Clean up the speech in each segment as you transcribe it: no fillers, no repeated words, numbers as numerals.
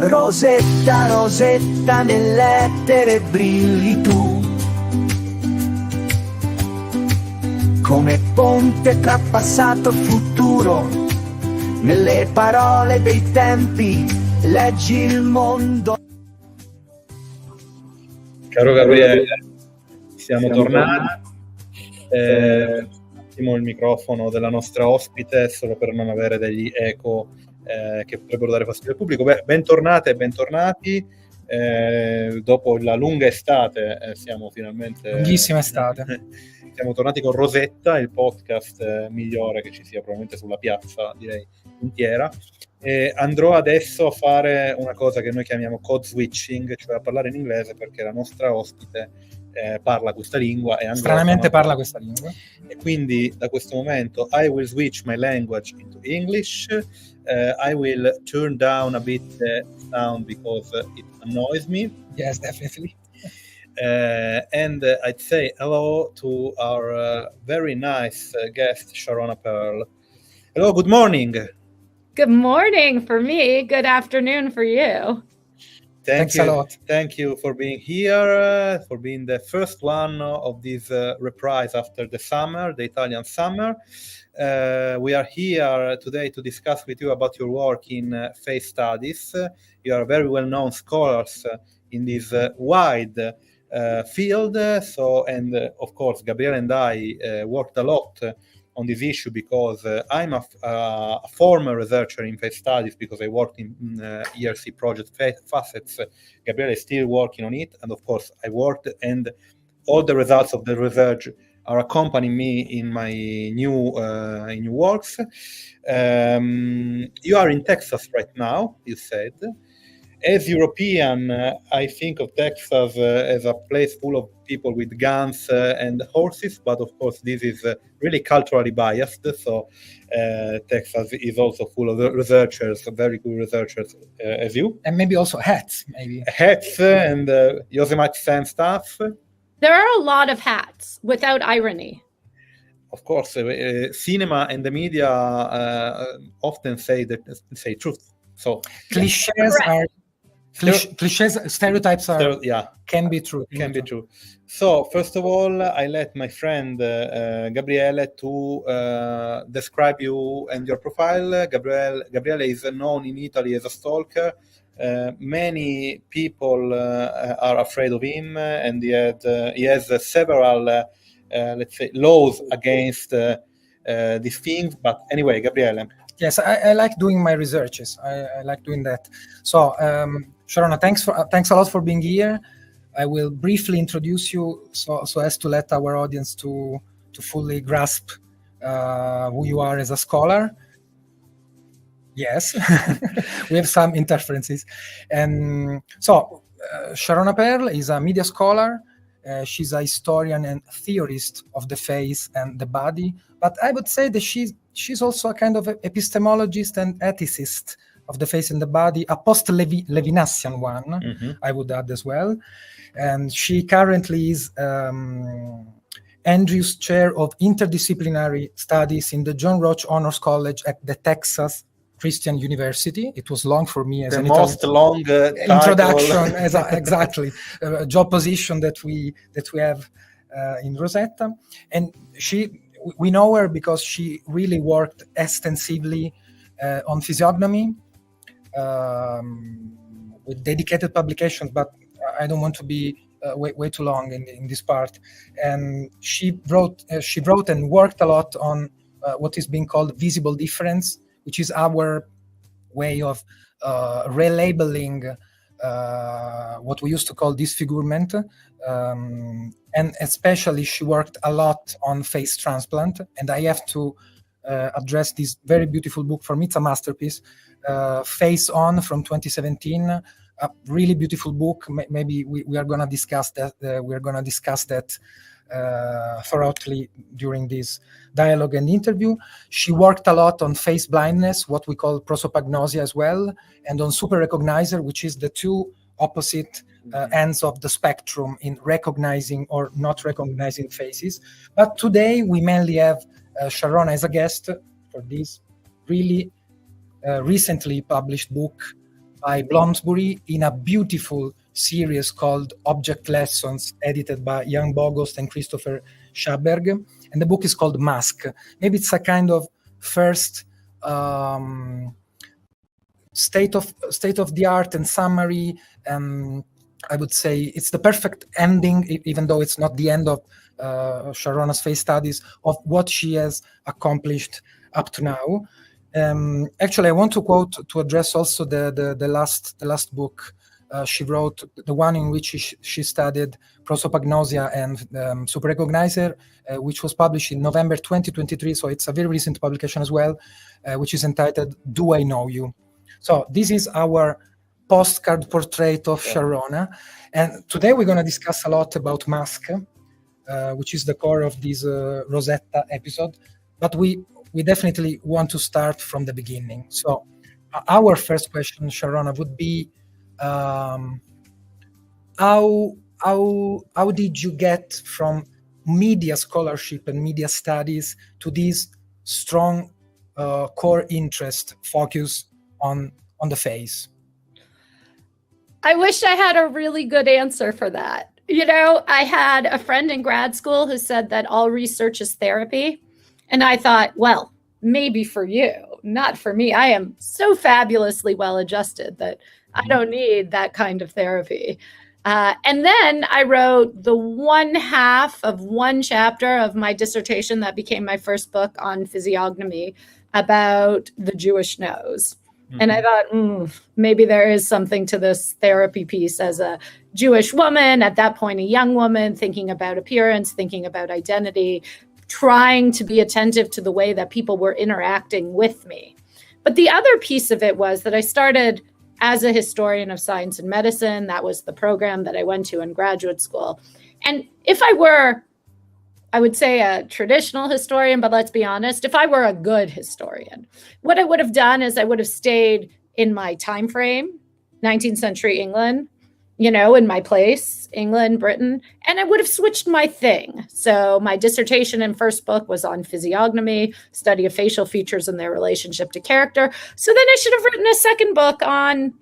Rosetta, Rosetta, nell'etere brilli tu, come ponte tra passato e futuro, nelle parole dei tempi leggi il mondo. Caro Gabriele, siamo tornati. Un attimo il microfono della nostra ospite, solo per non avere degli eco che potrebbero dare fastidio al pubblico. Bentornate e bentornati. Dopo la lunga estate, siamo finalmente... Lunghissima estate. Siamo tornati con Rosetta, il podcast migliore che ci sia probabilmente sulla piazza, direi, intera. Andrò adesso a fare una cosa che noi chiamiamo code switching, cioè a parlare in inglese, perché la nostra ospite parla questa lingua. Stranamente parla questa lingua. E quindi da questo momento I will switch my language into English. I will turn down a bit the sound because it annoys me. Yes, definitely. And I'd say hello to our very nice guest, Sharrona Pearl. Hello, good morning. Good morning for me. Good afternoon for you. Thanks a lot. Thank you for being here, for being the first one of this reprise after the summer, the Italian summer. We are here today to discuss with you about your work in faith studies. You are very well-known scholars in this wide field. Of course, Gabriele and I worked a lot on this issue because I'm a former researcher in faith studies because I worked in ERC project facets. Gabriele is still working on it, and of course I worked, and all the results of the research are accompanying me in my new works. You are in Texas right now, you said. As European, I think of Texas as a place full of people with guns and horses, but of course this is really culturally biased. So Texas is also full of researchers, very good researchers as you. And maybe also hats, maybe. Hats and Yosemite Sam stuff. There are a lot of hats, without irony. Of course, cinema and the media often say truth. So cliches are... Cliches, stereotypes are can be true. Can be true. So first of all, I let my friend Gabriele to describe you and your profile. Gabriele is known in Italy as a stalker. Many people are afraid of him, and he has several, let's say, laws against these things. But anyway, Gabriele. Yes, I like doing my researches. I like doing that. So, Sharrona, thanks a lot for being here. I will briefly introduce you so as to let our audience to fully grasp who you are as a scholar. Yes, we have some interferences. And so, Sharrona Pearl is a media scholar. She's a historian and theorist of the faith and the body. But I would say that she's also a kind of epistemologist and ethicist of the faith and the body, a post-Levinasian one, I would add as well. And she currently is Andrews Chair of Interdisciplinary Studies in the John Roach Honors College at the Texas Christian University. It was long for me as the most long introduction, exactly, job position that we have in Rosetta. And we know her because she really worked extensively on physiognomy with dedicated publications, but I don't want to be way too long in this part. And she wrote and worked a lot on what is being called visible difference, which is our way of relabeling what we used to call disfigurement. And especially she worked a lot on face transplant. And I have to address this very beautiful book. For me, it's a masterpiece, Face On from 2017. A really beautiful book. Maybe we are going to discuss that. We're going to discuss that thoroughly during this dialogue and interview. She worked a lot on face blindness, what we call prosopagnosia as well, and on super recognizer, which is the two opposite ends of the spectrum in recognizing or not recognizing faces. But today we mainly have Sharrona as a guest for this really recently published book by Bloomsbury in a beautiful series called Object Lessons, edited by Jan Bogost and Christopher Schaberg. And the book is called Mask. Maybe it's a kind of first state of the art and summary. I would say it's the perfect ending, even though it's not the end of Sharrona's face studies, of what she has accomplished up to now. Actually, I want to quote to address also the last book she wrote, the one in which she studied prosopagnosia and superrecognizer, which was published in November 2023. So it's a very recent publication as well, which is entitled "Do I Know You?" So this is our postcard portrait of Sharrona, and today we're going to discuss a lot about Mask, which is the core of this Rosetta episode. But we definitely want to start from the beginning. So our first question, Sharrona, would be, how did you get from media scholarship and media studies to this strong core interest focus on the face? I wish I had a really good answer for that. You know, I had a friend in grad school who said that all research is therapy. And I thought, well, maybe for you, not for me. I am so fabulously well adjusted that I don't need that kind of therapy. And then I wrote the one half of one chapter of my dissertation that became my first book on physiognomy about the Jewish nose. And I thought, maybe there is something to this therapy piece as a Jewish woman, at that point, a young woman, thinking about appearance, thinking about identity, trying to be attentive to the way that people were interacting with me. But the other piece of it was that I started as a historian of science and medicine. That was the program that I went to in graduate school. And if I were, I would say, a traditional historian, but let's be honest, if I were a good historian, what I would have done is I would have stayed in my time frame, 19th century England, you know, in my place, England, Britain, and I would have switched my thing. So my dissertation and first book was on physiognomy, study of facial features and their relationship to character. So then I should have written a second book on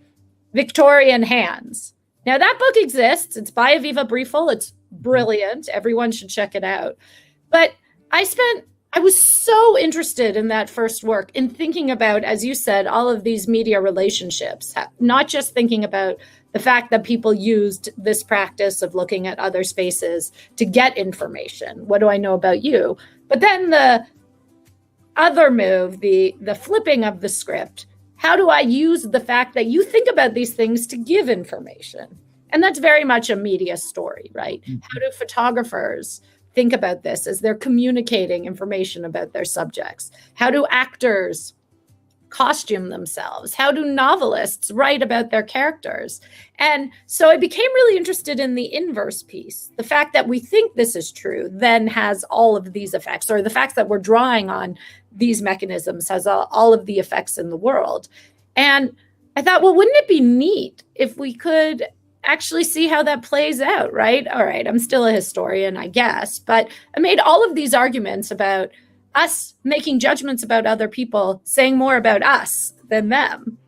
Victorian hands. Now that book exists. It's by Aviva Briefel. It's brilliant. Everyone should check it out. But I was so interested in that first work in thinking about, as you said, all of these media relationships, not just thinking about the fact that people used this practice of looking at other spaces to get information. What do I know about you? But then the other move, the flipping of the script, how do I use the fact that you think about these things to give information? And that's very much a media story, right? How do photographers think about this as they're communicating information about their subjects? How do actors costume themselves? How do novelists write about their characters? And so I became really interested in the inverse piece. The fact that we think this is true then has all of these effects, or the fact that we're drawing on these mechanisms has all of the effects in the world. And I thought, well, wouldn't it be neat if we could actually see how that plays out, right? All right, I'm still a historian, I guess, but I made all of these arguments about us making judgments about other people, saying more about us than them.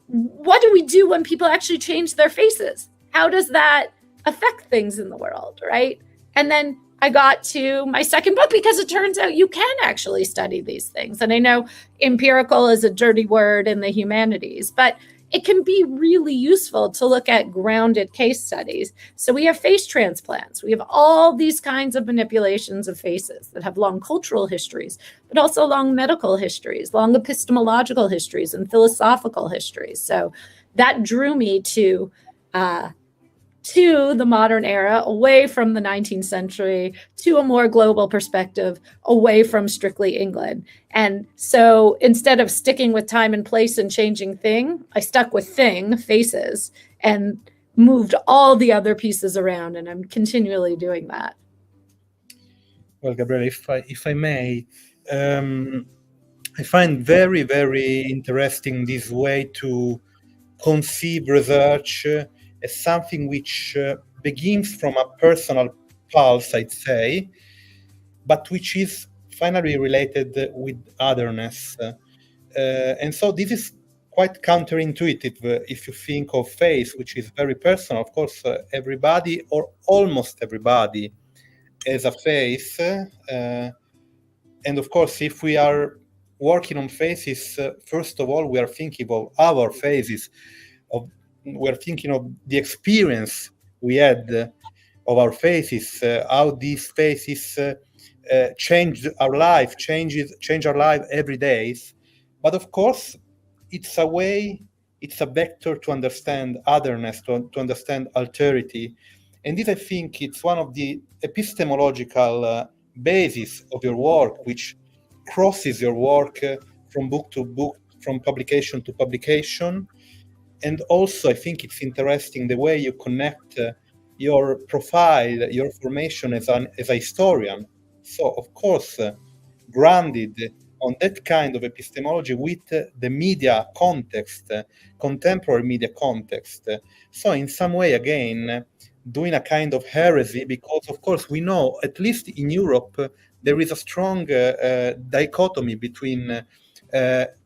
What do we do when people actually change their faces? How does that affect things in the world, right? And then I got to my second book because it turns out you can actually study these things. And I know empirical is a dirty word in the humanities, but it can be really useful to look at grounded case studies. So we have face transplants. We have all these kinds of manipulations of faces that have long cultural histories, but also long medical histories, long epistemological histories, and philosophical histories. So that drew me to the modern era, away from the 19th century, to a more global perspective, away from strictly England. And so instead of sticking with time and place and changing thing, I stuck with thing, faces, and moved all the other pieces around. And I'm continually doing that. Well, Gabriele, if I may, I find very, very interesting this way to conceive research as something which begins from a personal pulse, I'd say, but which is finally related with otherness. And so this is quite counterintuitive if you think of face, which is very personal. Of course, everybody or almost everybody has a face. And of course, if we are working on faces, first of all, we are thinking of our faces. We're thinking of the experience we had of our faces, how these faces change our life, change our life every day. But of course, it's a way, it's a vector to understand otherness, to understand alterity. And this, I think, it's one of the epistemological basis of your work, which crosses your work from book to book, from publication to publication. And also, I think it's interesting the way you connect your profile, your formation as a historian. So, of course, grounded on that kind of epistemology with the media context, contemporary media context. So, in some way, again, doing a kind of heresy, because, of course, we know, at least in Europe, there is a strong dichotomy between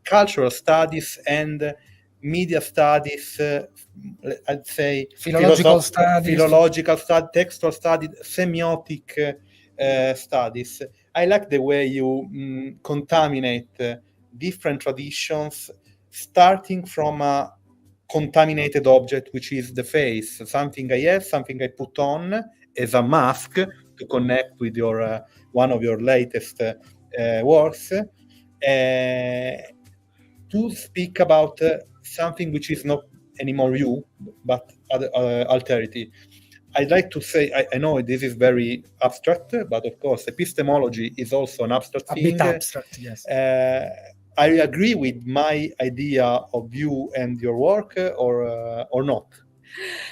cultural studies and media studies, I'd say philological studies, textual studies, semiotic studies. I like the way you contaminate different traditions, starting from a contaminated object, which is the face, something I have, something I put on as a mask to connect with your one of your latest works, to speak about something which is not anymore you, but alterity. I'd like to say, I know this is very abstract, but of course, epistemology is also an abstract thing. A bit abstract, yes. I agree with my idea of you and your work, or not?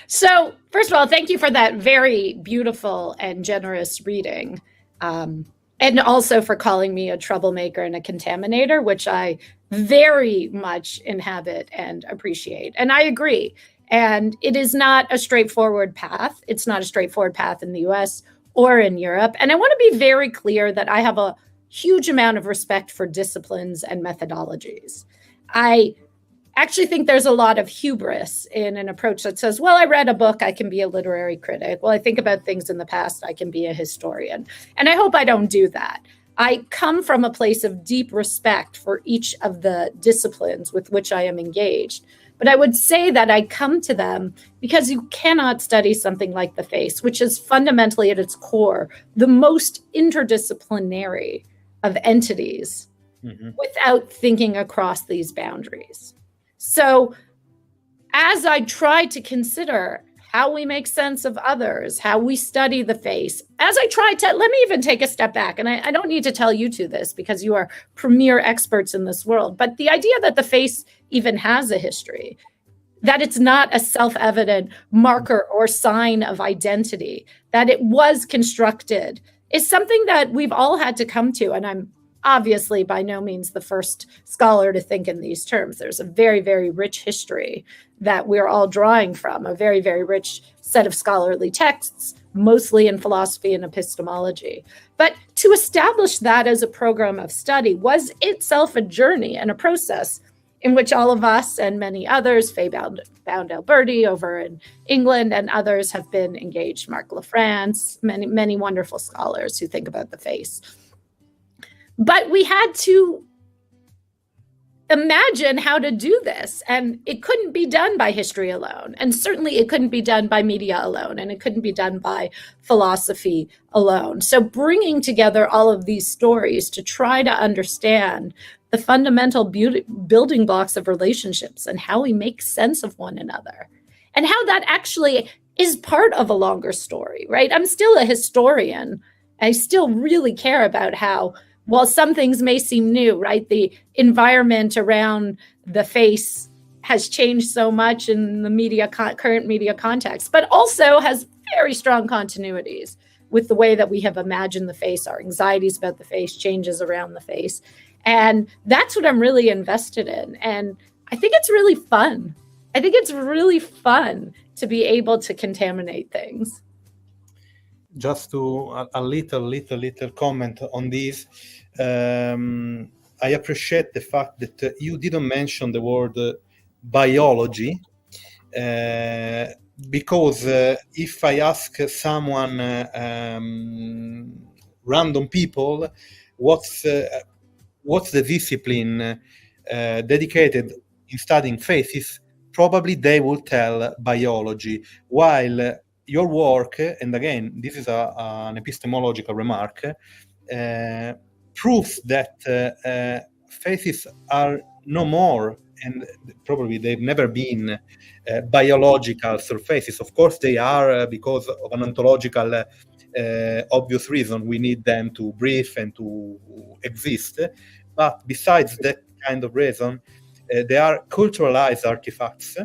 So, first of all, thank you for that very beautiful and generous reading. And also for calling me a troublemaker and a contaminator, which I very much inhabit and appreciate. And I agree. And it is not a straightforward path. It's not a straightforward path in the US or in Europe. And I want to be very clear that I have a huge amount of respect for disciplines and methodologies. I actually think there's a lot of hubris in an approach that says, well, I read a book, I can be a literary critic. Well, I think about things in the past, I can be a historian. And I hope I don't do that. I come from a place of deep respect for each of the disciplines with which I am engaged. But I would say that I come to them because you cannot study something like the face, which is fundamentally at its core the most interdisciplinary of entities, without thinking across these boundaries. So as I try to consider how we make sense of others, how we study the face, as I try to, let me even take a step back, and I don't need to tell you two this because you are premier experts in this world, but the idea that the face even has a history, that it's not a self-evident marker or sign of identity, that it was constructed, is something that we've all had to come to. And I'm obviously by no means the first scholar to think in these terms. There's a very, very rich history that we're all drawing from, a very, very rich set of scholarly texts, mostly in philosophy and epistemology. But to establish that as a program of study was itself a journey and a process in which all of us and many others, Faye Bound-Alberti over in England and others have been engaged, Marc Lafrance, many, many wonderful scholars who think about the face. But we had to imagine how to do this. And it couldn't be done by history alone. And certainly it couldn't be done by media alone. And it couldn't be done by philosophy alone. So bringing together all of these stories to try to understand the fundamental building blocks of relationships and how we make sense of one another and how that actually is part of a longer story, right? I'm still a historian. I still really care about how, while some things may seem new, right? The environment around the face has changed so much in the current media context, but also has very strong continuities with the way that we have imagined the face, our anxieties about the face, changes around the face. And that's what I'm really invested in. And I think it's really fun. I think it's really fun to be able to contaminate things. Just to a little comment on this. I appreciate the fact that you didn't mention the word biology, because if I ask someone, random people, what's the discipline dedicated in studying faces, probably they will tell biology, while your work, and again, this is an epistemological remark, proves that faces are no more, and probably they've never been, biological surfaces. Of course, they are, because of an ontological obvious reason. We need them to breathe and to exist. But besides that kind of reason, they are culturalized artifacts.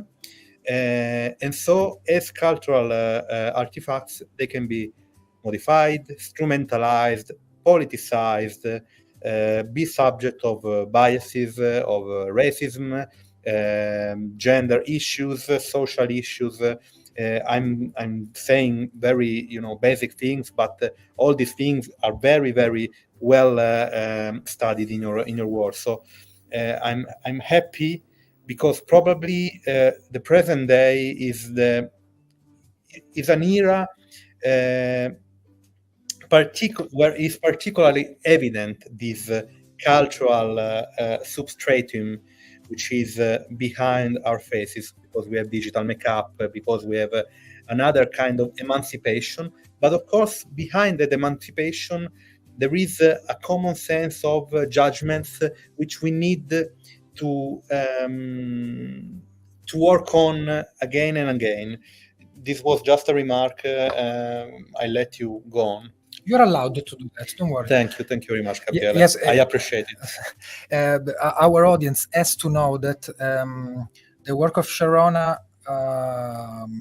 And so, as cultural artifacts, they can be modified, instrumentalized, politicized, be subject of biases, of racism, gender issues, social issues. I'm saying very basic things, but all these things are very, very well studied in your work. So I'm happy, because probably the present day is an era where is particularly evident this cultural substratum which is behind our faces, because we have digital makeup, because we have another kind of emancipation. But of course, behind that emancipation, there is a common sense of judgments which we need to work on again and again. This was just a remark. I let you go on. You're allowed to do that. Don't worry. Thank you very much, Gabriele. Yes, I appreciate it. Our audience has to know that the work of Sharrona,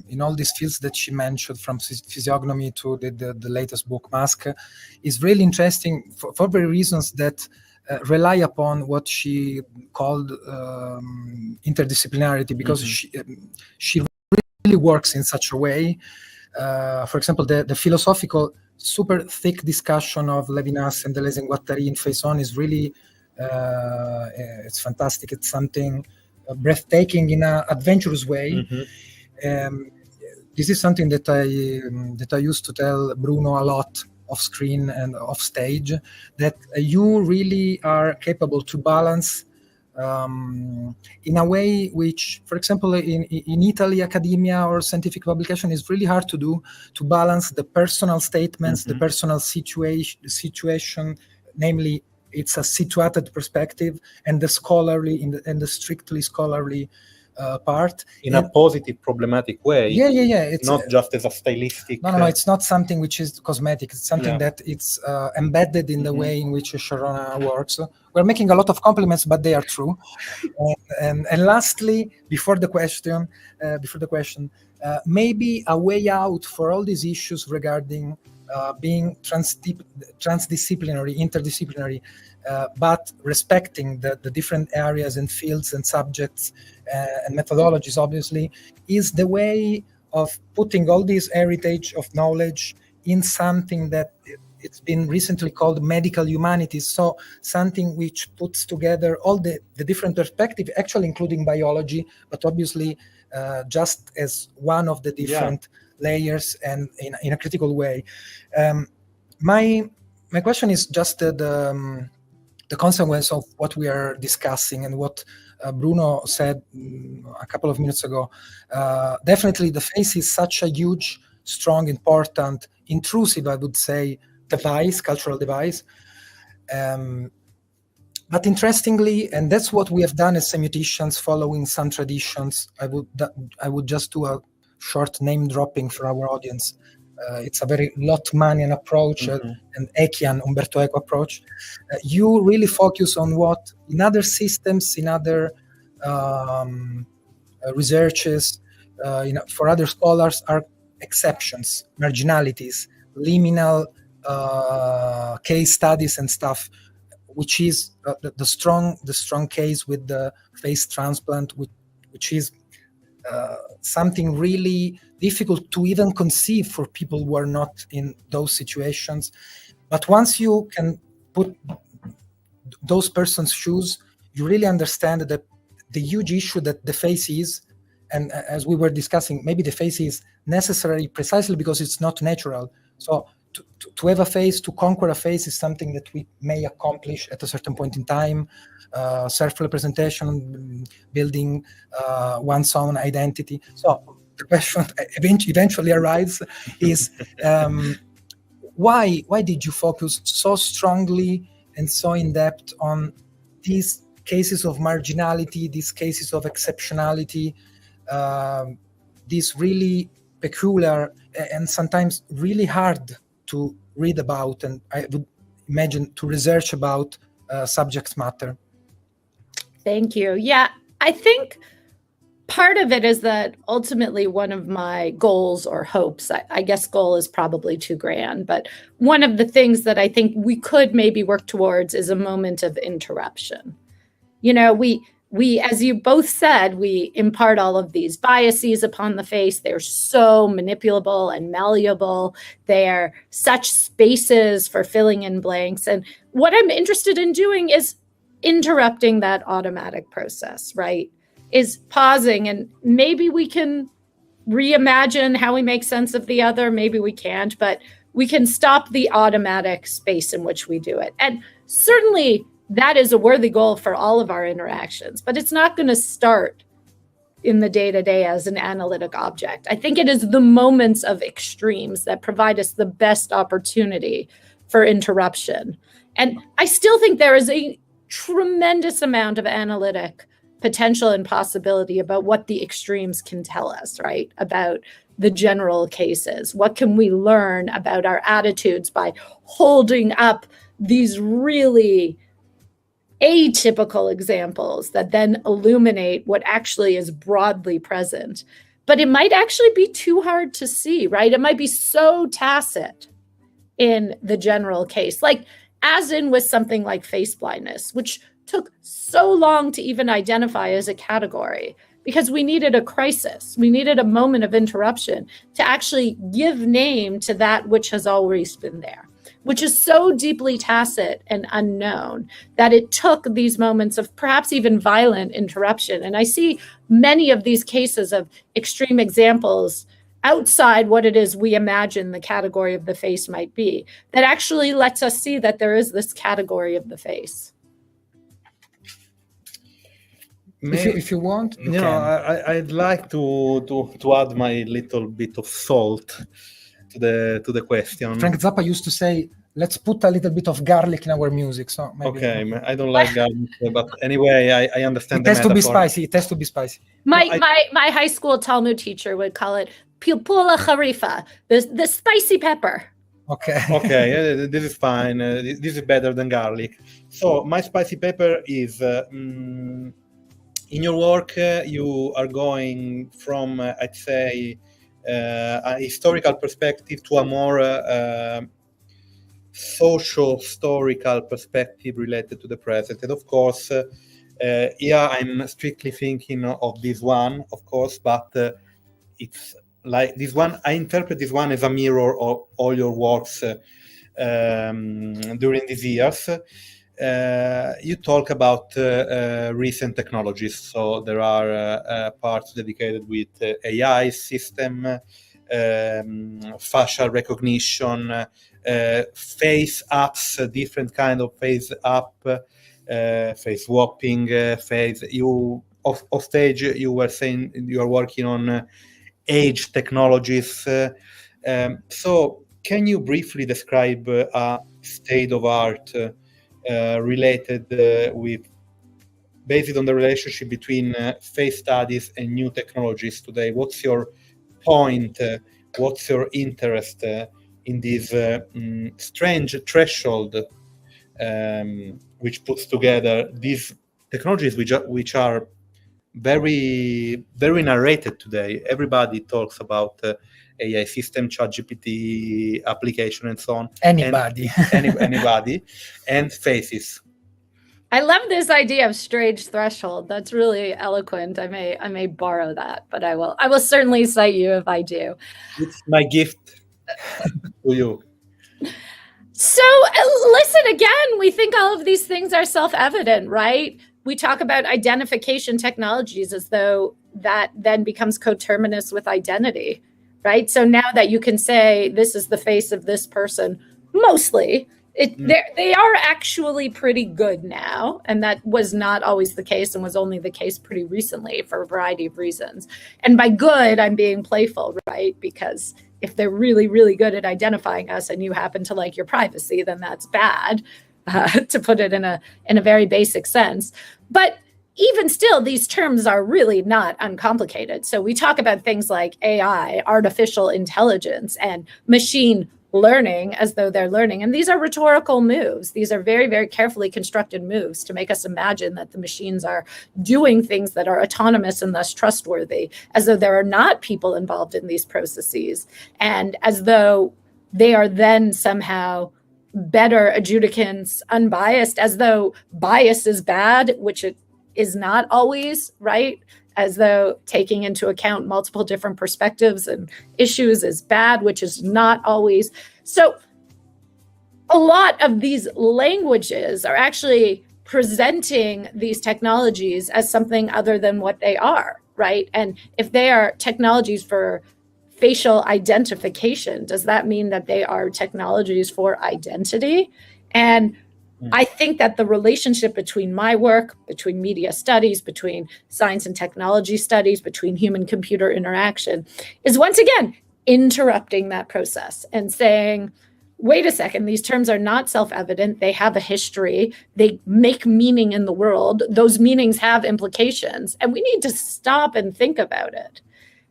in all these fields that she mentioned, from physiognomy to the latest book, Mask, is really interesting for very reasons that rely upon what she called interdisciplinarity, because she really works in such a way. For example, the philosophical super thick discussion of Levinas and Deleuze and Guattari in Faison is really it's fantastic. It's something breathtaking in an adventurous way. This is something that I used to tell Bruno a lot off screen and off stage, that you really are capable to balance in a way which, for example, in Italy, academia or scientific publication is really hard to do, to balance the personal statements, the personal situation, namely it's a situated perspective, and the scholarly and the strictly scholarly part in a positive, problematic way. Yeah. It's not just as a stylistic. No. It's not something which is cosmetic. It's something that it's embedded in the way in which Sharrona works. We're making a lot of compliments, but they are true. And lastly, before the question, maybe a way out for all these issues regarding being transdisciplinary, interdisciplinary, but respecting the different areas and fields and subjects and methodologies, obviously, is the way of putting all this heritage of knowledge in something that it's been recently called medical humanities. So something which puts together all the different perspectives, actually including biology, but obviously just as one of the different layers and in a critical way. My question is just the consequence of what we are discussing and what Bruno said a couple of minutes ago. Definitely the face is such a huge, strong, important, intrusive, I would say, device, cultural device. But interestingly, and that's what we have done as semioticians, following some traditions. I would just do a short name dropping for our audience. It's a very Lotmanian approach, an Ekian, Umberto Eco approach. You really focus on what in other systems, in other researches, for other scholars are exceptions, marginalities, liminal case studies and stuff, which is the strong case with the face transplant, which is something really difficult to even conceive for people who are not in those situations. But once you can put those persons' shoes, you really understand that the huge issue that the face is, and as we were discussing, maybe the face is necessary precisely because it's not natural. So to have a face, to conquer a face, is something that we may accomplish at a certain point in time. Self-representation, building one's own identity. So the question eventually arises is, why did you focus so strongly and so in depth on these cases of marginality, these cases of exceptionality, these really peculiar and sometimes really hard to read about, and I would imagine to research about subject matter? Thank you. Yeah, I think part of it is that ultimately one of my goals or hopes, I guess goal is probably too grand, but one of the things that I think we could maybe work towards is a moment of interruption. You know, we, as you both said, we impart all of these biases upon the face. They're so manipulable and malleable. They're such spaces for filling in blanks. And what I'm interested in doing is interrupting that automatic process, right? Is pausing, and maybe we can reimagine how we make sense of the other. Maybe we can't, but we can stop the automatic space in which we do it. And certainly that is a worthy goal for all of our interactions, but it's not going to start in the day-to-day as an analytic object. I think it is the moments of extremes that provide us the best opportunity for interruption. And I still think there is a tremendous amount of analytic potential and possibility about what the extremes can tell us, right? About the general cases. What can we learn about our attitudes by holding up these really atypical examples that then illuminate what actually is broadly present? But it might actually be too hard to see, right? It might be so tacit in the general case, like as in with something like face blindness, which took so long to even identify as a category because we needed a crisis. We needed a moment of interruption to actually give name to that which has always been there, which is so deeply tacit and unknown that it took these moments of perhaps even violent interruption. And I see many of these cases of extreme examples outside what it is we imagine the category of the face might be, that actually lets us see that there is this category of the face. If you want, you know, I'd like to add my little bit of salt to the question. Frank Zappa used to say, "Let's put a little bit of garlic in our music." So maybe. Okay, I don't like garlic, but anyway, I understand. It has to be spicy. It has to be spicy. My high school Talmud teacher would call it pilpula harifa, the spicy pepper. Okay. Okay, this is fine. This is better than garlic. So my spicy pepper is. In your work, you are going from, I'd say, a historical perspective to a more social-historical perspective related to the present. And of course, I'm strictly thinking of this one, of course, but it's like this one, I interpret this one as a mirror of all your works during these years. You talk about recent technologies. So there are parts dedicated with AI system, facial recognition, face apps, different kind of face app, face swapping, face. You off stage, you were saying you are working on age technologies. So can you briefly describe a state of art related with, based on the relationship between face studies and new technologies today? What's your point? What's your interest in this strange threshold which puts together these technologies which are very, very narrated today? Everybody talks about AI system, ChatGPT application, and so on. Anybody. Anybody, and faces. I love this idea of strange threshold. That's really eloquent. I may borrow that, but I will certainly cite you if I do. It's my gift to you. So listen, again, we think all of these things are self-evident, right? we talk about identification technologies as though that then becomes coterminous with identity, right? So now that you can say, this is the face of this person, mostly, they are actually pretty good now. And that was not always the case and was only the case pretty recently for a variety of reasons. And by good, I'm being playful, right? Because if they're really, really good at identifying us and you happen to like your privacy, then that's bad, to put it in a very basic sense. But even still, these terms are really not uncomplicated. So we talk about things like AI, artificial intelligence, and machine learning as though they're learning. And these are rhetorical moves. These are very, very carefully constructed moves to make us imagine that the machines are doing things that are autonomous and thus trustworthy, as though there are not people involved in these processes, and as though they are then somehow better adjudicants, unbiased, as though bias is bad, which it is not always, right? As though taking into account multiple different perspectives and issues is bad, which is not always. So a lot of these languages are actually presenting these technologies as something other than what they are, right? And if they are technologies for facial identification, does that mean that they are technologies for identity? And I think that the relationship between my work, between media studies, between science and technology studies, between human-computer interaction is once again interrupting that process and saying, wait a second, these terms are not self-evident. They have a history. They make meaning in the world. Those meanings have implications, and we need to stop and think about it.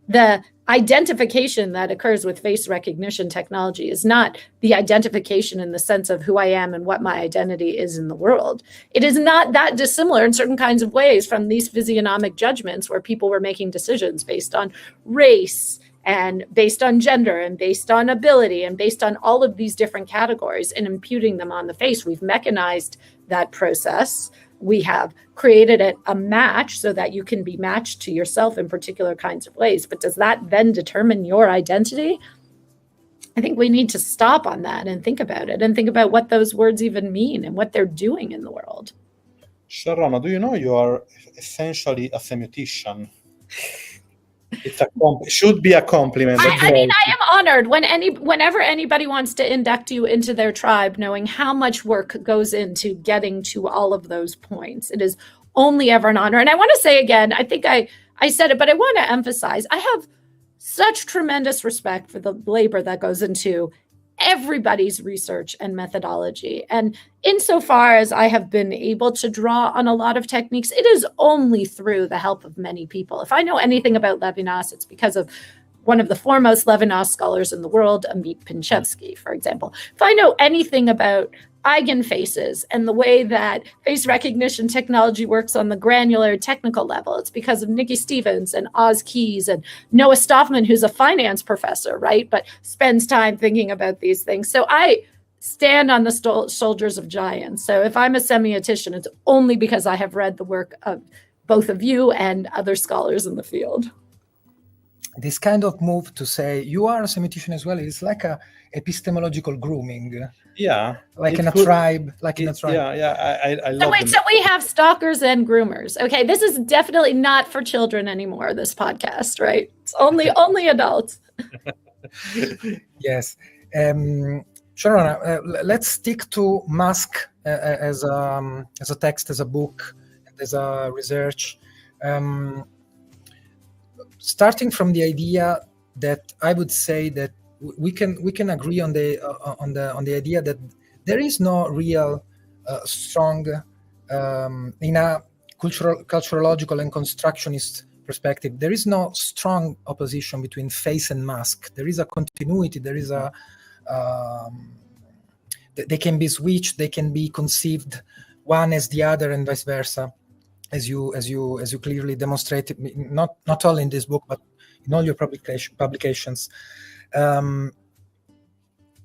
The identification that occurs with face recognition technology is not the identification in the sense of who I am and what my identity is in the world. It is not that dissimilar in certain kinds of ways from these physiognomic judgments where people were making decisions based on race and based on gender and based on ability and based on all of these different categories and imputing them on the face. We've mechanized that process. We have created a match so that you can be matched to yourself in particular kinds of ways. But does that then determine your identity? I think we need to stop on that and think about it and think about what those words even mean and what they're doing in the world. Sharrona, do you know you are essentially a semiotician? Should be a compliment. I mean, I am honored whenever anybody wants to induct you into their tribe, knowing how much work goes into getting to all of those points. It is only ever an honor. And I want to say again, I think I said it, but I want to emphasize, I have such tremendous respect for the labor that goes into everybody's research and methodology. And insofar as I have been able to draw on a lot of techniques, it is only through the help of many people. If I know anything about Levinas, it's because of one of the foremost Levinas scholars in the world, Amit Pinchevsky, for example. If I know anything about eigenfaces and the way that face recognition technology works on the granular technical level, it's because of Nikki Stevens and Oz Keys and Noah Stoffman, who's a finance professor, right? But spends time thinking about these things. So I stand on the shoulders of giants. So if I'm a semiotician, it's only because I have read the work of both of you and other scholars in the field. This kind of move to say you are a semiotician as well is like a epistemological grooming. Yeah, like in a tribe. Yeah. I love. So we have stalkers and groomers. Okay, this is definitely not for children anymore. This podcast, right? It's only adults. Yes, Sharrona, let's stick to mask as a text, as a book, as a research. Starting from the idea that I would say that we can agree on the idea that there is no real strong in a culturological and constructionist perspective. There is no strong opposition between face and mask. There is a continuity. There is a they can be switched. They can be conceived one as the other and vice versa. As you clearly demonstrated, not only in this book, but in all your publications.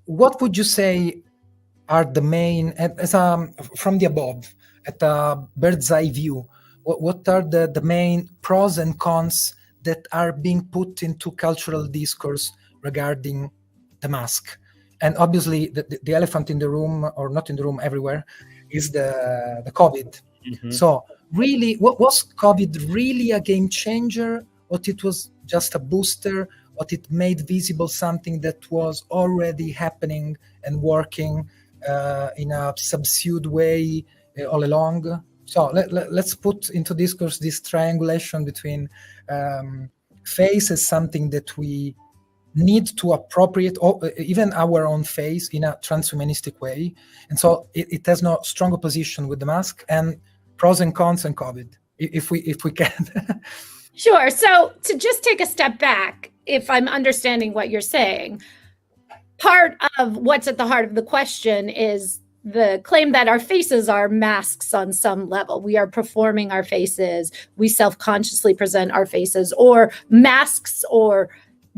What would you say are the main, from the above, at a bird's eye view, what are the main pros and cons that are being put into cultural discourse regarding the mask? And obviously, the elephant in the room, or not in the room, everywhere, is the COVID. Mm-hmm. So really, what was COVID really a game changer, or it was just a booster, or it made visible something that was already happening and working in a subdued way all along? So let's put into discourse this triangulation between face as something that we need to appropriate, or even our own face, in a transhumanistic way. And so it has no strong opposition with the mask, and pros and cons and COVID, if we can. Sure. So to just take a step back, if I'm understanding what you're saying, part of what's at the heart of the question is the claim that our faces are masks on some level. We are performing our faces. We self-consciously present our faces, or masks or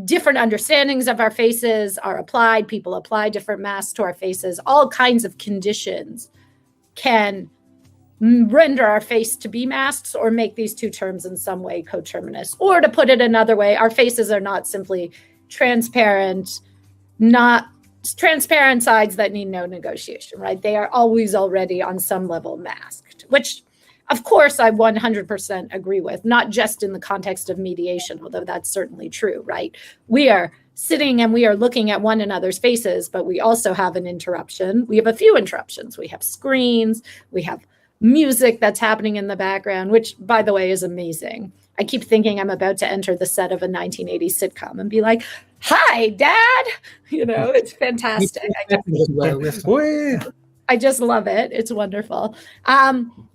different understandings of our faces are applied. People apply different masks to our faces. All kinds of conditions can render our face to be masks or make these two terms in some way coterminous. Or to put it another way, our faces are not simply transparent sides that need no negotiation, right? They are always already on some level masked, which of course I 100% agree with, not just in the context of mediation, although that's certainly true, right? We are sitting and we are looking at one another's faces, but we also have an interruption. We have a few interruptions. We have screens, we have music that's happening in the background, which, by the way, is amazing. I keep thinking I'm about to enter the set of a 1980s sitcom and be like, "Hi, Dad." It's fantastic. I just love it. It's wonderful.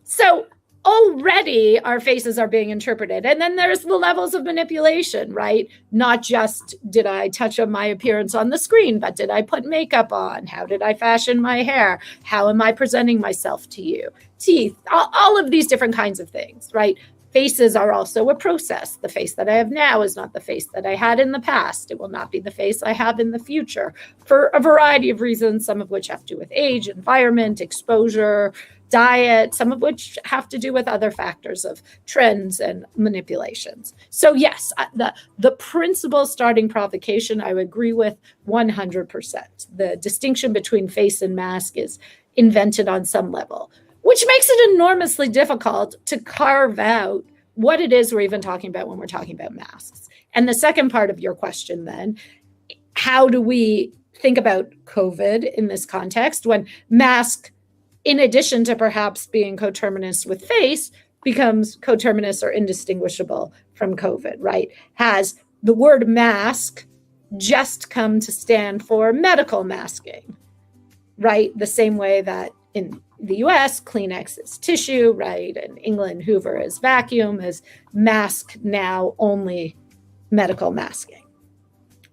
So already our faces are being interpreted. And then there's the levels of manipulation, right? Not just did I touch up my appearance on the screen, but did I put makeup on? How did I fashion my hair? How am I presenting myself to you? Teeth, all of these different kinds of things, right? Faces are also a process. The face that I have now is not the face that I had in the past. It will not be the face I have in the future for a variety of reasons, some of which have to do with age, environment, exposure, diet, some of which have to do with other factors of trends and manipulations. So yes, the principal starting provocation I would agree with 100%. The distinction between face and mask is invented on some level, which makes it enormously difficult to carve out what it is we're even talking about when we're talking about masks. And the second part of your question then, how do we think about COVID in this context when mask, in addition to perhaps being coterminous with face, becomes coterminous or indistinguishable from COVID, right? Has the word mask just come to stand for medical masking, right? The same way that in the US, Kleenex is tissue, right? In England, Hoover is vacuum, is mask now only medical masking.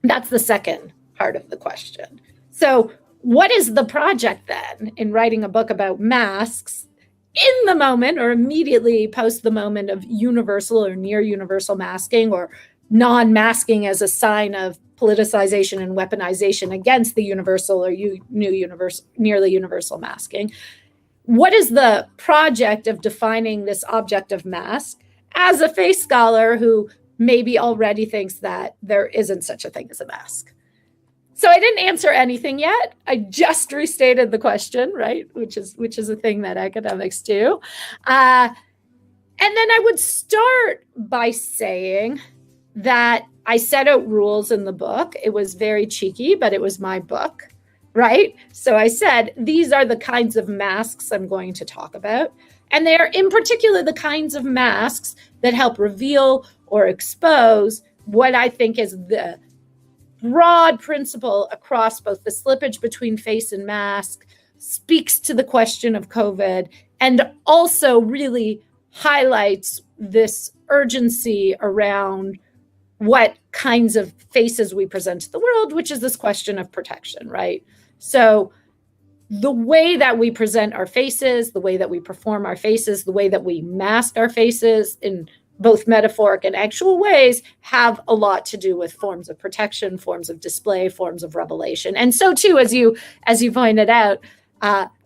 That's the second part of the question. So what is the project then in writing a book about masks in the moment or immediately post the moment of universal or near universal masking, or non-masking as a sign of politicization and weaponization against the universal or nearly universal masking? What is the project of defining this object of mask as a face scholar who maybe already thinks that there isn't such a thing as a mask? So I didn't answer anything yet. I just restated the question, right? Which is a thing that academics do. And then I would start by saying that I set out rules in the book. It was very cheeky, but it was my book, right? So I said, these are the kinds of masks I'm going to talk about. And they are in particular the kinds of masks that help reveal or expose what I think is the broad principle across both the slippage between face and mask, speaks to the question of COVID, and also really highlights this urgency around what kinds of faces we present to the world, which is this question of protection, right? So the way that we present our faces, the way that we perform our faces, the way that we mask our faces in both metaphoric and actual ways have a lot to do with forms of protection, forms of display, forms of revelation. And so too, as you pointed out,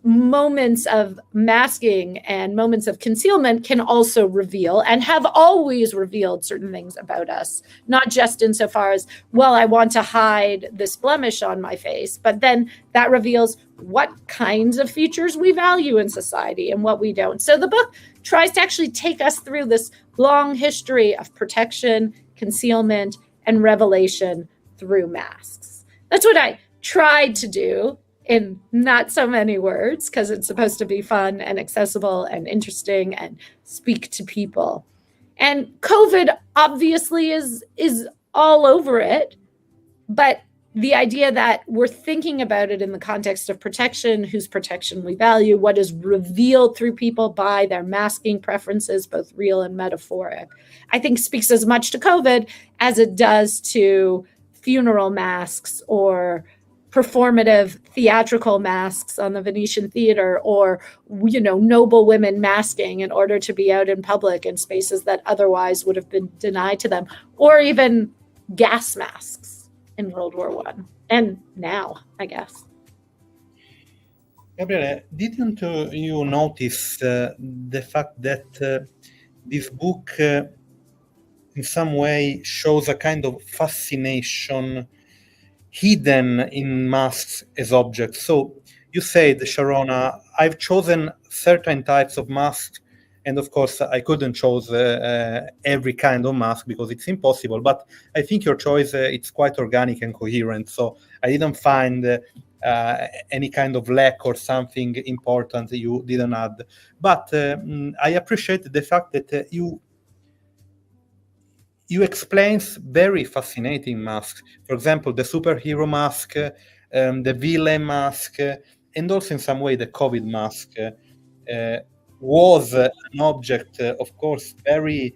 moments of masking and moments of concealment can also reveal and have always revealed certain things about us, not just insofar as, well, I want to hide this blemish on my face, but then that reveals what kinds of features we value in society and what we don't. So the book tries to actually take us through this long history of protection, concealment, and revelation through masks. That's what I tried to do in not so many words, because it's supposed to be fun and accessible and interesting and speak to people. And COVID obviously is all over it, but the idea that we're thinking about it in the context of protection, whose protection we value, what is revealed through people by their masking preferences, both real and metaphoric, I think speaks as much to COVID as it does to funeral masks or performative theatrical masks on the Venetian Theater, or, you know, noble women masking in order to be out in public in spaces that otherwise would have been denied to them, or even gas masks in World War I, and now, I guess. Gabriele, didn't you notice the fact that this book in some way shows a kind of fascination hidden in masks as objects? So you said, Sharrona, I've chosen certain types of masks, and of course I couldn't choose every kind of mask because it's impossible, but I think your choice it's quite organic and coherent, so I didn't find any kind of lack or something important you didn't add. But I appreciate the fact that you explains very fascinating masks. For example, the superhero mask, the villain mask, and also in some way the COVID mask was an object, of course, very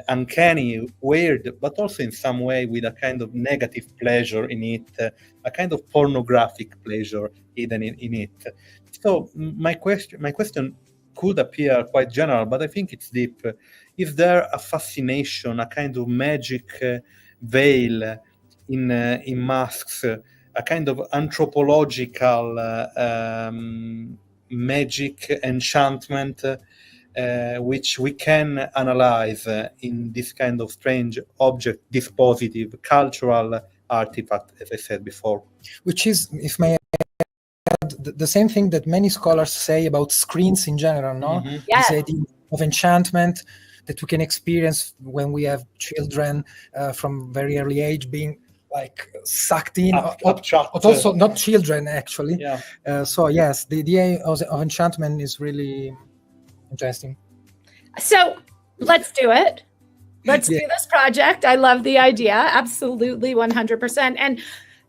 uncanny, weird, but also in some way with a kind of negative pleasure in it, a kind of pornographic pleasure hidden in it. So my question could appear quite general, but I think it's deep. Is there a fascination, a kind of magic veil in masks, a kind of anthropological magic enchantment which we can analyze in this kind of strange object, dispositive, cultural artifact, as I said before? Which is, if may add, the same thing that many scholars say about screens in general, no? Mm-hmm. Yeah. This idea of enchantment that we can experience when we have children from very early age being like sucked in, but also not children actually. Yeah. So yes, the idea of enchantment is really interesting. So let's do it. Let's do this project. I love the idea. Absolutely, 100%. And,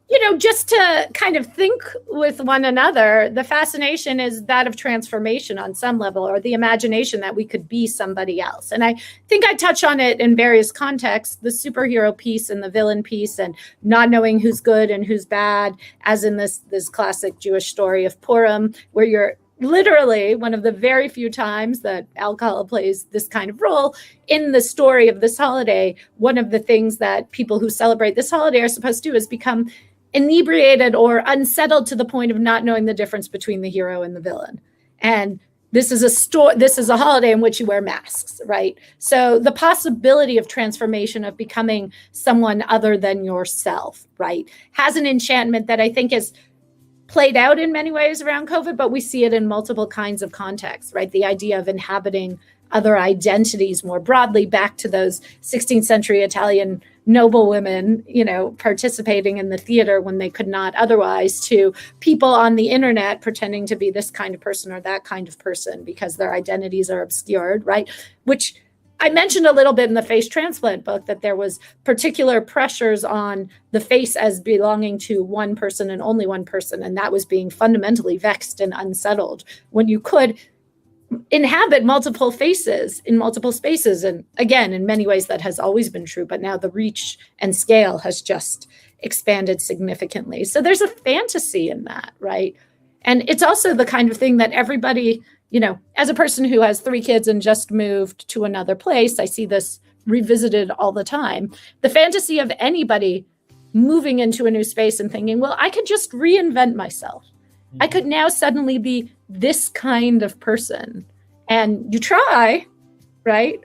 you know, just to kind of think with one another, the fascination is that of transformation on some level, or the imagination that we could be somebody else. And I think I touch on it in various contexts, the superhero piece and the villain piece, and not knowing who's good and who's bad, as in this classic Jewish story of Purim, where you're literally one of the very few times that alcohol plays this kind of role in the story of this holiday. One of the things that people who celebrate this holiday are supposed to do is become inebriated or unsettled to the point of not knowing the difference between the hero and the villain. And this is a holiday in which you wear masks, right? So the possibility of transformation, of becoming someone other than yourself, right, has an enchantment that I think is played out in many ways around COVID, but we see it in multiple kinds of contexts, right? The idea of inhabiting other identities more broadly, back to those 16th century Italian noble women, you know, participating in the theater when they could not otherwise, to people on the internet pretending to be this kind of person or that kind of person because their identities are obscured, right? Which I mentioned a little bit in the face transplant book, that there was particular pressures on the face as belonging to one person and only one person, and that was being fundamentally vexed and unsettled when you could inhabit multiple faces in multiple spaces. And again, in many ways that has always been true, but now the reach and scale has just expanded significantly. So there's a fantasy in that, right? And it's also the kind of thing that everybody, you know, as a person who has 3 kids and just moved to another place, I see this revisited all the time. The fantasy of anybody moving into a new space and thinking, well, I could just reinvent myself. I could now suddenly be this kind of person. And you try, right?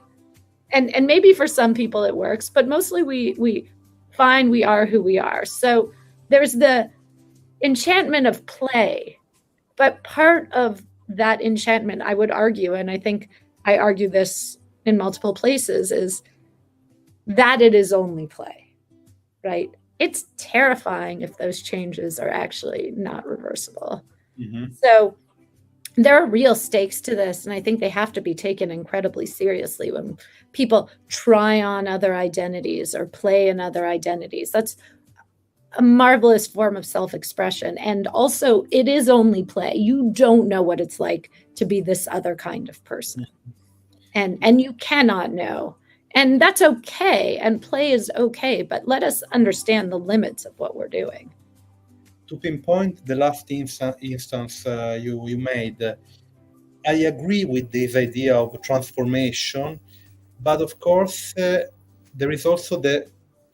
And maybe for some people it works, but mostly we find we are who we are. So there's the enchantment of play, but part of that enchantment, I would argue, and I think I argue this in multiple places, is that it is only play, right? It's terrifying if those changes are actually not reversible. Mhm. So there are real stakes to this, and I think they have to be taken incredibly seriously when people try on other identities or play in other identities. That's a marvelous form of self-expression. And also, it is only play. You don't know what it's like to be this other kind of person. And you cannot know. And that's okay. And play is okay. But let us understand the limits of what we're doing. To pinpoint the last instance you made, I agree with this idea of transformation, but of course, there is also the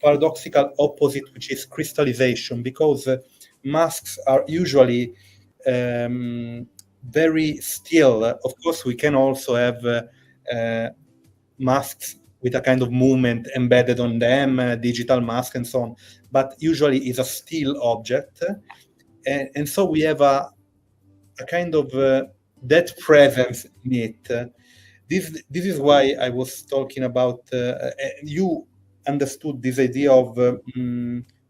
paradoxical opposite, which is crystallization, because masks are usually very still. Of course, we can also have masks with a kind of movement embedded on them, digital mask and so on, but usually is a still object. And so we have a kind of that presence in it. This is why I was talking about, you understood this idea of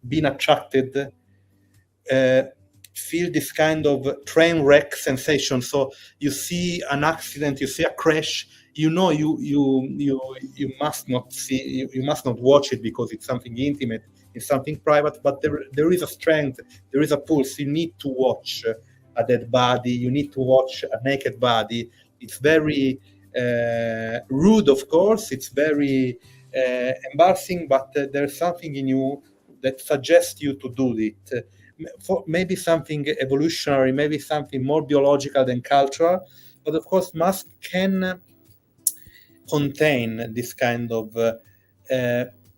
being attracted, feel this kind of train wreck sensation. So you see an accident, you see a crash, you know you must not see, you must not watch it because it's something intimate, it's something private, but there is a strength, there is a pulse. You need to watch a dead body, you need to watch a naked body. It's very rude, of course, it's very embarrassing, but there's something in you that suggests you to do it. For maybe something evolutionary, maybe something more biological than cultural, but of course mask can contain this kind of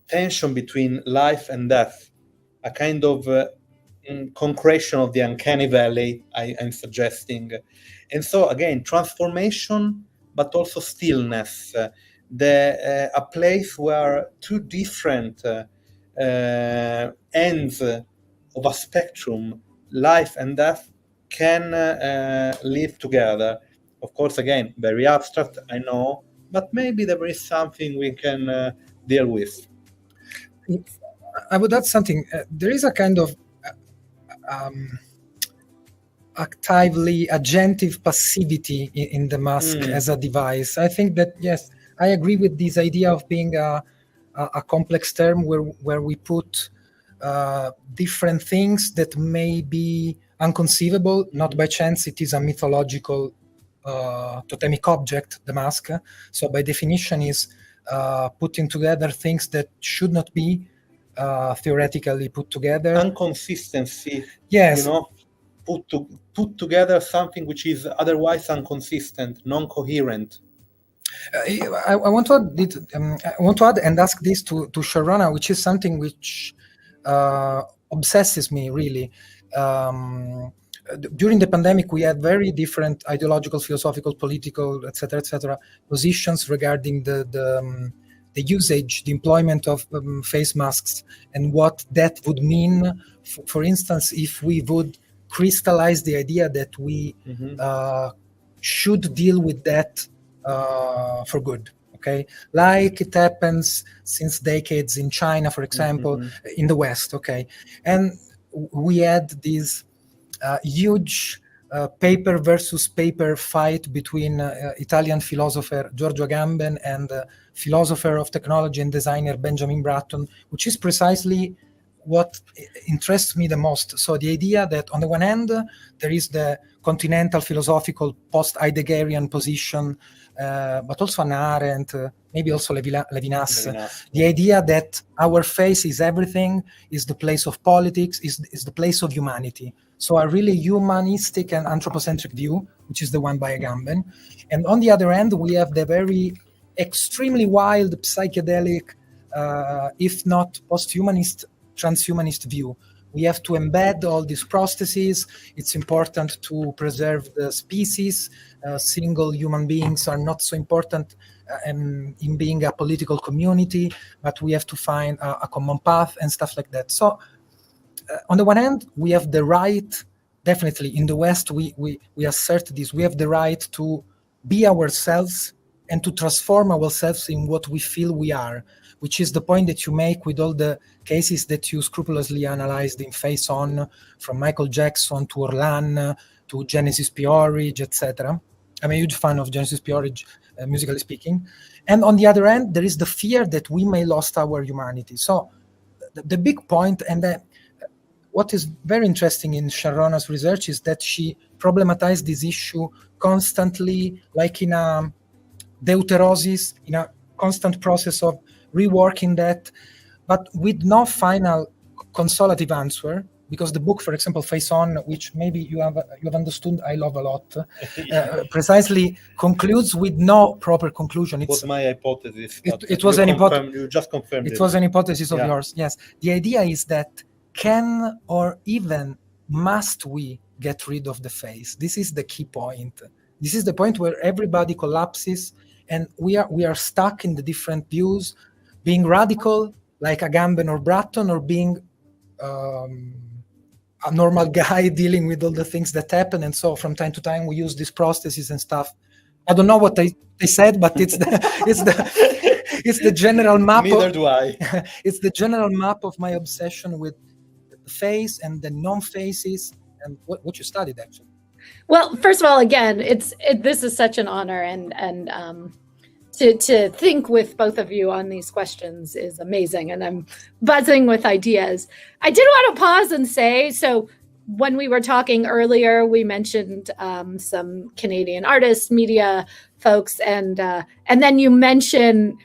tension between life and death, a kind of concretion of the uncanny valley I'm suggesting. And so again, transformation, but also stillness, a place where two different ends of a spectrum, life and death, can live together. Of course, again, very abstract, I know, but maybe there is something we can deal with. I would add something. There is a kind of actively agentive passivity in the mask as a device. I think that, yes, I agree with this idea of being a complex term where we put different things that may be unconceivable. Not by chance, it is a mythological totemic object, the mask. So by definition is putting together things that should not be theoretically put together. Inconsistency. Yes. You know, put together something which is otherwise inconsistent, non-coherent. I want to add and ask this to Sharrona, which is something which obsesses me really. During the pandemic, we had very different ideological, philosophical, political, etc., positions regarding the usage, the employment of face masks, and what that would mean. For instance, if we would crystallize the idea that we should deal with that for good. Okay, like it happens since decades in China, for example, in the West. Okay, and we had this huge paper versus paper fight between Italian philosopher Giorgio Agamben and philosopher of technology and designer Benjamin Bratton, which is precisely what interests me the most. So the idea that on the one hand, there is the continental philosophical post-Heideggerian position, but also Hannah Arendt, maybe also Levinas. The idea that our face is everything, is the place of politics, is the place of humanity. So a really humanistic and anthropocentric view, which is the one by Agamben. And on the other end, we have the very extremely wild, psychedelic, if not post-humanist, transhumanist view. We have to embed all these prostheses. It's important to preserve the species. Single human beings are not so important in being a political community, but we have to find a common path and stuff like that. So on the one hand, we have the right, definitely in the West, we assert this, we have the right to be ourselves and to transform ourselves in what we feel we are, which is the point that you make with all the cases that you scrupulously analyzed in Face On, from Michael Jackson to Orlan to Genesis P-Orridge, etc. I'm a huge fan of Genesis P-Orridge, musically speaking. And on the other end, there is the fear that we may lost our humanity. So the big point, and what is very interesting in Sharrona's research is that she problematized this issue constantly, like in a deuterosis, in a constant process of reworking that, but with no final consolative answer, because the book, for example, Face On, which maybe you have understood, I love a lot, precisely concludes with no proper conclusion. It was my hypothesis. It was an hypothesis. You just confirmed it. It was an hypothesis of yours, yes. The idea is that can or even must we get rid of the face? This is the key point. This is the point where everybody collapses, and we are stuck in the different views, being radical like Agamben or Bratton, or being a normal guy dealing with all the things that happen. And so from time to time we use these prostheses and stuff. I don't know what they said, but it's the general map. Neither do I. It's the general map of my obsession with the face and the non-faces and what you studied, actually. Well, first of all, again, this is such an honor, and to think with both of you on these questions is amazing, and I'm buzzing with ideas. I did want to pause and say, so when we were talking earlier, we mentioned some Canadian artists, media folks, and then you mentioned,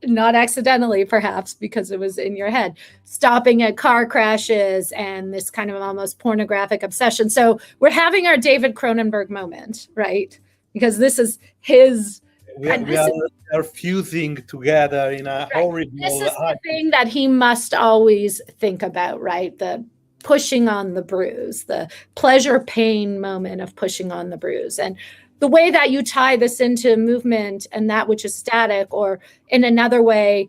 not accidentally perhaps because it was in your head, stopping at car crashes and this kind of almost pornographic obsession. So we're having our David Cronenberg moment, right? Because this is his... We are fusing together in a horrible... This is the thing that he must always think about, right? The pushing on the bruise, the pleasure-pain moment of pushing on the bruise. And the way that you tie this into movement and that which is static, or in another way,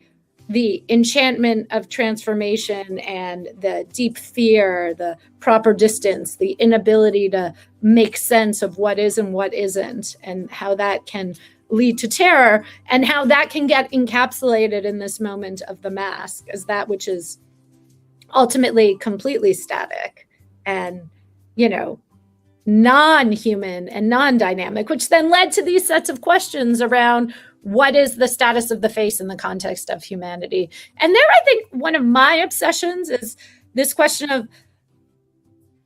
the enchantment of transformation and the deep fear, the proper distance, the inability to make sense of what is and what isn't, and how that can lead to terror, and how that can get encapsulated in this moment of the mask as that which is ultimately completely static and, non-human and non-dynamic, which then led to these sets of questions around what is the status of the face in the context of humanity. And there, I think one of my obsessions is this question of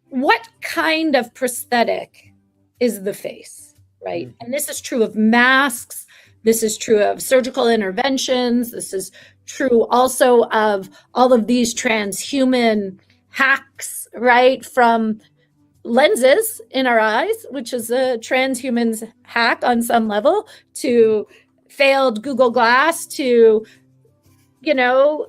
what kind of prosthetic is the face, right? And this is true of masks. This is true of surgical interventions. This is true also of all of these transhuman hacks, right? From lenses in our eyes, which is a transhuman's hack on some level, to failed Google Glass, to,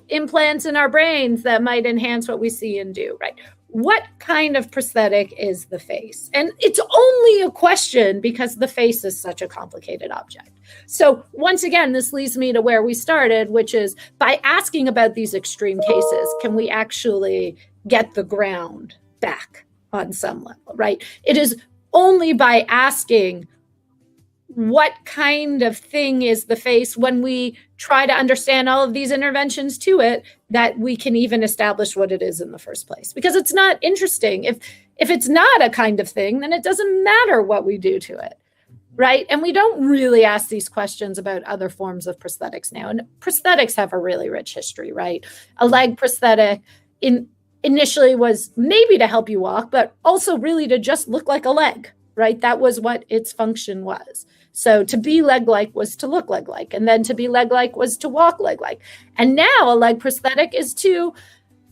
implants in our brains that might enhance what we see and do, right? What kind of prosthetic is the face? And it's only a question because the face is such a complicated object. So once again, this leads me to where we started, which is by asking about these extreme cases, can we actually get the ground back on some level, right? It is only by asking what kind of thing is the face when we try to understand all of these interventions to it that we can even establish what it is in the first place. Because it's not interesting. If it's not a kind of thing, then it doesn't matter what we do to it, right? And we don't really ask these questions about other forms of prosthetics now. And prosthetics have a really rich history, right? A leg prosthetic initially was maybe to help you walk, but also really to just look like a leg, right? That was what its function was. So to be leg-like was to look leg-like, and then to be leg-like was to walk leg-like. And now a leg prosthetic is to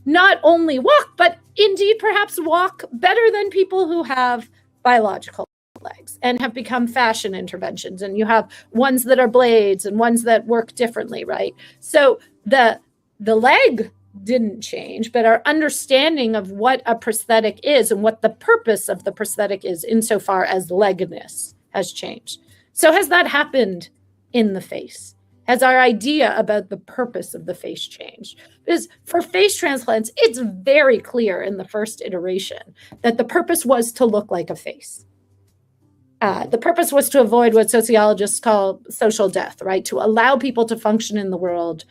not only walk, but indeed perhaps walk better than people who have biological legs and have become fashion interventions. And you have ones that are blades and ones that work differently, right? So the leg didn't change, but our understanding of what a prosthetic is and what the purpose of the prosthetic is insofar as legness has changed. So has that happened in the face? Has our idea about the purpose of the face changed? Because for face transplants, it's very clear in the first iteration that the purpose was to look like a face. The purpose was to avoid what sociologists call social death, right? To allow people to function in the world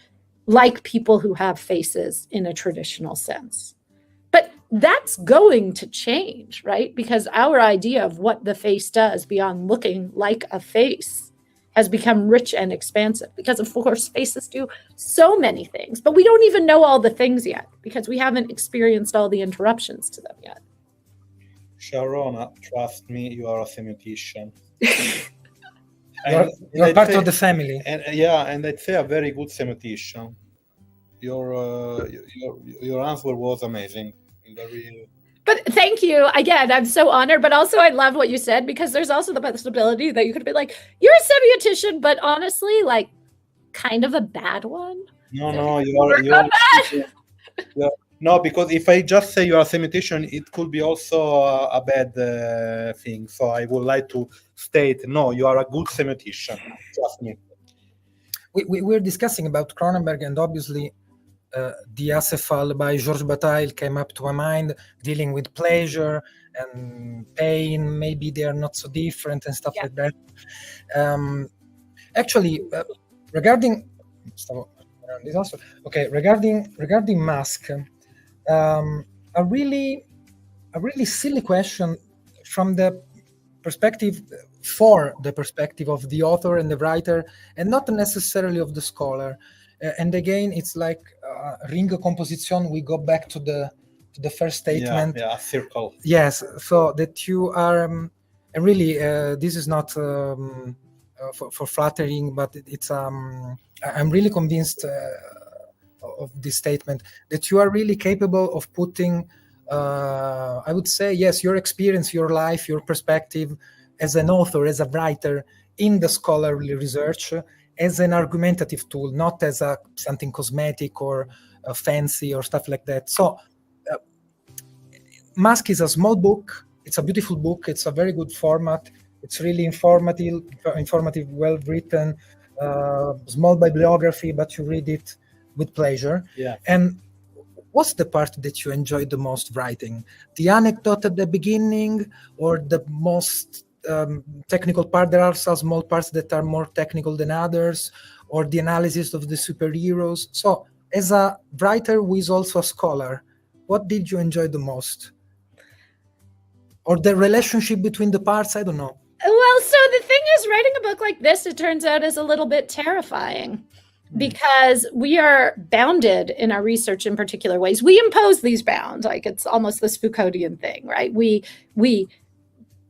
like people who have faces in a traditional sense. But that's going to change, right? Because our idea of what the face does beyond looking like a face has become rich and expansive, because of course faces do so many things, but we don't even know all the things yet because we haven't experienced all the interruptions to them yet. Sharrona, trust me, you are a semiotician. You're part of the family. And I'd say a very good semiotician. Your answer was amazing. But thank you again. I'm so honored, but also I love what you said, because there's also the possibility that you could be like, you're a semiotician, but honestly, like, kind of a bad one. No, you're no, because if I just say you are a semiotician, it could be also a bad thing. So I would like to state, no, you are a good semiotician. Trust me. We were discussing about Cronenberg, and obviously the Acephal by Georges Bataille came up to my mind, dealing with pleasure and pain. Maybe they are not so different and stuff like that. Actually, regarding mask, a really silly question from the perspective of the author and the writer, and not necessarily of the scholar. And again, it's like Ringo composition. We go back to the first statement. Yeah, circle. Yes, so that you are, and really, this is not for flattering, but it's I'm really convinced of this statement, that you are really capable of putting, I would say, yes, your experience, your life, your perspective as an author, as a writer, in the scholarly research, as an argumentative tool, not as something cosmetic or fancy or stuff like that. So Mask is a small book. It's a beautiful book. It's a very good format. It's really informative, well written, small bibliography, but you read it with pleasure. Yeah. And what's the part that you enjoyed the most writing? The anecdote at the beginning, or the most technical part? There are some small parts that are more technical than others, or the analysis of the superheroes. So as a writer who is also a scholar, what did you enjoy the most? Or the relationship between the parts? I don't know. Well, so the thing is, writing a book like this, it turns out, is a little bit terrifying, because we are bounded in our research in particular ways. We impose these bounds, like it's almost this Foucauldian thing, right? We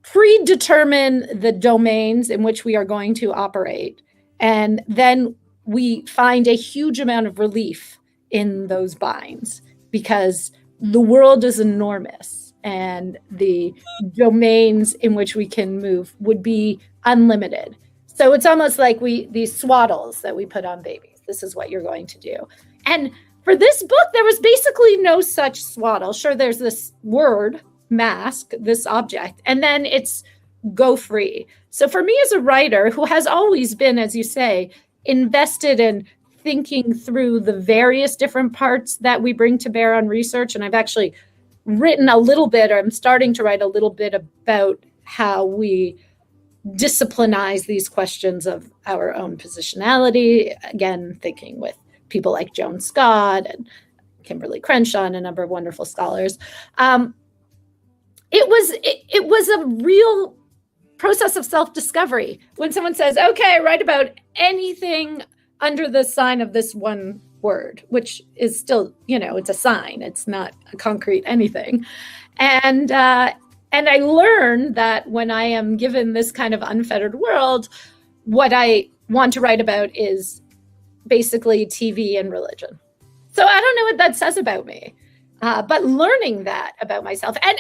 predetermine the domains in which we are going to operate, and then we find a huge amount of relief in those binds, because the world is enormous and the domains in which we can move would be unlimited. So it's almost like these swaddles that we put on babies. This is what you're going to do. And for this book, there was basically no such swaddle. Sure, there's this word, mask, this object, and then it's go free. So for me as a writer who has always been, as you say, invested in thinking through the various different parts that we bring to bear on research, and I've actually written a little bit, or I'm starting to write a little bit about how we disciplinize these questions of our own positionality, again, thinking with people like Joan Scott and Kimberly Crenshaw and a number of wonderful scholars. It was a real process of self-discovery. When someone says, okay, write about anything under the sign of this one word, which is still, it's a sign. It's not a concrete anything. And I learned that when I am given this kind of unfettered world, what I want to write about is basically TV and religion. So I don't know what that says about me, but learning that about myself, and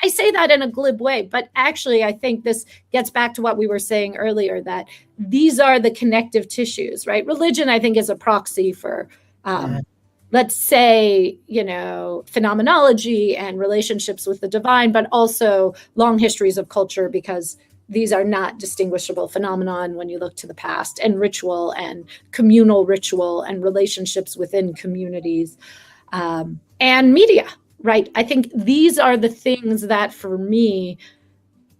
I say that in a glib way, but actually I think this gets back to what we were saying earlier, that these are the connective tissues, right? Religion, I think, is a proxy for let's say, phenomenology and relationships with the divine, but also long histories of culture, because these are not distinguishable phenomenon when you look to the past, and ritual and communal ritual and relationships within communities, and media, right? I think these are the things that for me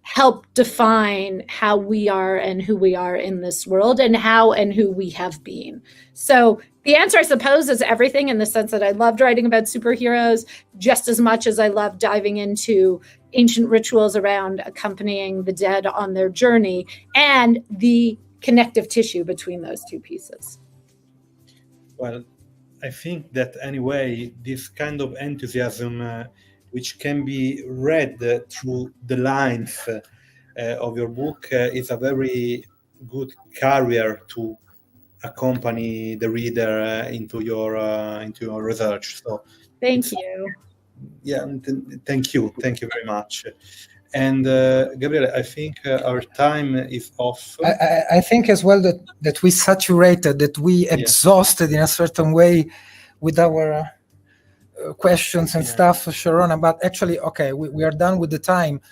help define how we are and who we are in this world, and how and who we have been. So the answer, I suppose, is everything, in the sense that I loved writing about superheroes just as much as I loved diving into ancient rituals around accompanying the dead on their journey, and the connective tissue between those two pieces. Well, I think that anyway, this kind of enthusiasm, which can be read through the lines of your book, is a very good carrier to accompany the reader into your research. So thank you. Yeah, thank you very much. And Gabriele, I think our time is off. I think as well that we saturated, that we exhausted in a certain way with our questions and stuff, Sharrona. But actually, okay, we are done with the time.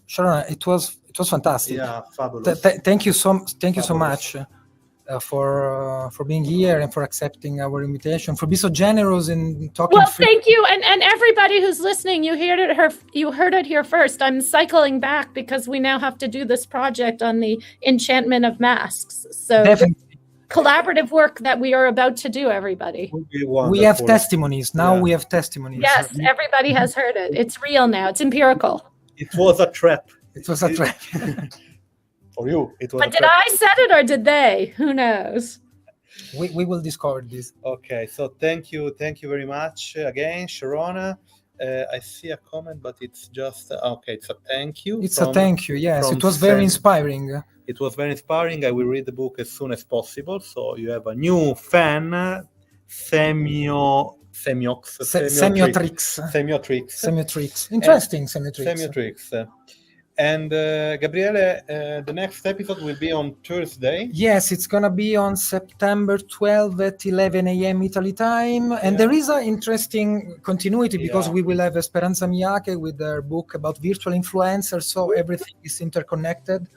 Sharrona, it was fantastic. Yeah, fabulous. Thank you so much for being here and for accepting our invitation, for being so generous in talking. Well, thank you, and everybody who's listening, you heard it here first. I'm cycling back because we now have to do this project on the enchantment of masks. So definitely. Collaborative work that we are about to do, everybody. We have testimonies now. Yeah. We have testimonies. Yes, everybody has heard it. It's real now. It's empirical. It was a trap. It was a trap. For you, it was. But did I set it or did they? Who knows? We will discover this. Okay, so thank you very much again, Sharrona. I see a comment, but it's just okay. It's a thank you. It's a thank you. Yes, it was very inspiring. It was very inspiring. I will read the book as soon as possible. So you have a new fan, Semiotrix. Interesting, Semiotrix. And Gabriele, the next episode will be on Thursday. Yes, it's going to be on September 12 at 11 a.m. Italy time. And there is an interesting continuity because we will have Esperanza Miyake with their book about virtual influencers. So everything is interconnected,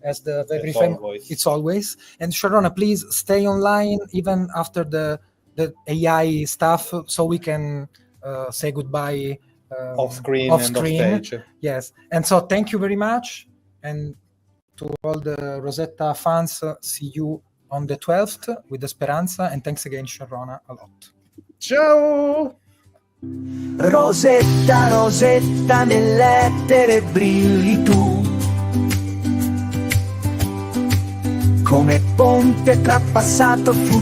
as the very famous. It's always. And Sharrona, please stay online even after the AI stuff, so we can say goodbye. Off screen and off stage. Yes, and so thank you very much, and to all the Rosetta fans, see you on the 12th with Esperanza, and thanks again, Sharrona, a lot. Ciao! Rosetta, Rosetta, nell'etere brilli tu, come ponte tra passato e futuro.